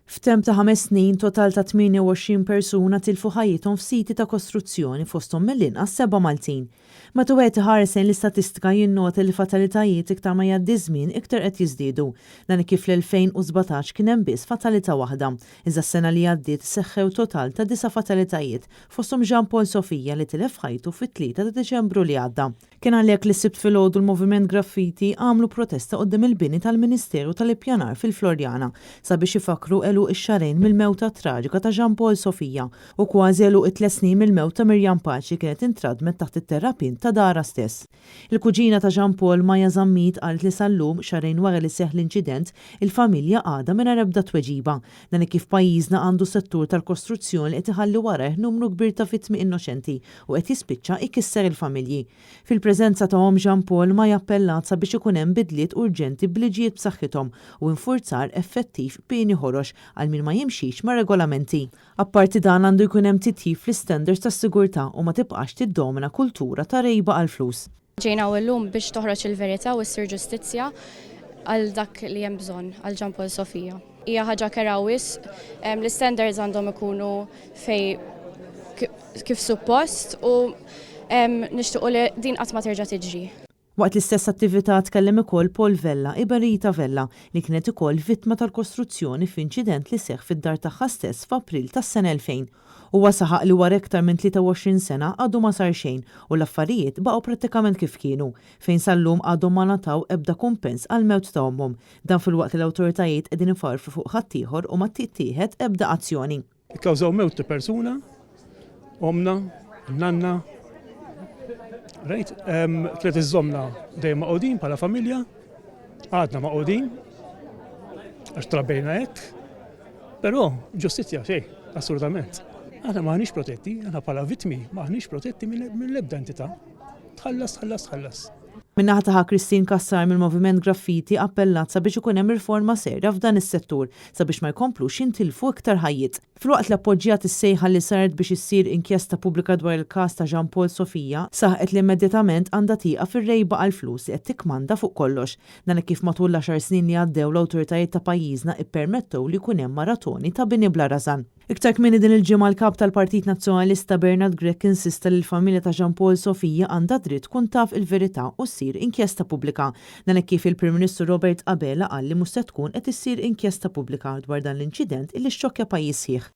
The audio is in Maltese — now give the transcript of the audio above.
F'temp ta' 5 snin total ta' 28 persuna tilfu ħajjithom f'siti ta' kostruzzjoni fosthom mill-inqas 7 Maltin. Meta wieħed iħares lejn l-istatistika jinnota li fatalitajiet iktar ma jgħaddi żmien iktar qed jiżdiedu. Dan kif l-2017 kien hemm biss fatalità waħda, iżda s-sena li għaddiet seħħew total ta' 9 fatalitajiet fosthom Jean Paul Sofia li tilef ħajtu fit-3 ta' Deċembru li għadda. Kien għalhekk li sibt filgħodu l-Moviment Graffiti għamlu protesta quddiem il-bini tal-Ministeru tal-Ippjanar fil-Florjana sabiex ifakru ix-xarejn mill-mewta traġika ta' Jean Paul Sofia u kważi it-3 snin mill-mewta Mirjam Paċi kienet intradmet taħt it-terrapin ta' dara stess. Il-kuġina ta' Jean Paul Maja Zammit qalet li sal-lum xarejn wara li seħħ l-inċident il-familja għadha mingħajr ebda tweġiba. Dan kif pajjiżna għandu settur tal-kostruzzjoni qed iħalli warajh numru kbir ta' vittmi innoċenti u qed jispiċċa ikisser il-familji. Fil-preżenza tagħhom Jean Paul ma jappellat sabiex ikun hemm bidliet urġenti b'liġijiet b'saħħithom u infurzar effettiv pieni ħorox għal min ma jimxix ma' regolamenti. Apparti dan għandu jkun hemm titjib fl-istandards tas-sigurtà u ma tibqax tiddomina kultura ta' rejba għal flus. Ġejna llum biex toħroġ il-verità u ssir ġustizzja għal dak li hemm bżonn għal Jean Paul Sofia. Hija ħaġa kerawis, l-istandards għandhom ikunu fej kif suppost u nixtiequ li din qatt ma terġa' tiġri. Waqt l-istess attività tkellem ukoll Paul Vella, Iberita Vella, li kienet ukoll vittma tal-kostruzzjoni f'inċident li seħħ fid-dar tagħha stess f'April tas-sena 2000. Huwa saħaq li wara iktar minn 23 sena għadu ma sar xejn u l-affarijiet baqgħu prattikament kif kienu, fejn sal-lum għadhom ma nataw ebda kumpens għal mewt ta' ommhom. Dan fil-waqt l-awtoritajiet qegħdin ifarfru fuq ħaddieħor u ma tittieħed ebda azzjoni. Ikkawżaw mewt ta' persuna, omna, nanna, rajt, tlet iż-żomna dejjem maqogħdin bħala familja, għadna maqogħdin, għax trabbejna hekk, però ġustizzja xejn, assolutament. Aħna maħniex protetti, aħna bħala vittmi maħniex protetti mill-ebda entità. Tħallas. Min-naħa taħa Christine Kassar mill-Moviment Graffiti appellat sabiex ikun hemm riforma serja f'dan is-settur sabiex ma jkomplux jintilfu iktar ħajjiet. Filwaqt li appoġġjat is-sejħa li saret biex issir inkjesta pubblika dwar il-każ ta' Jean Paul Sofia, saħqet li immedjatament għandha tieqa fir-rejba għal flus li qed tikmanda fuq kollox. Dan kif matul l-10 snin li għaddew l-awtoritajiet ta' pajjiżna ippermettew li jkun hemm maratoni ta' bini bla rażan. Iktar kmieni din il-ġimgħa l-kap tal-Partit Nazzjonalista Bernard Grech insista li l-familja ta' Jean Paul Sofia għandha dritt tkun taf il-verità u ssir inkjesta pubblika. Dan kif il-Prim Ministru Robert Abela qal li mhux se tkun qed issir inkjesta pubblika dwar dan l-inċident illi xxokkja pajjiż sħiħ.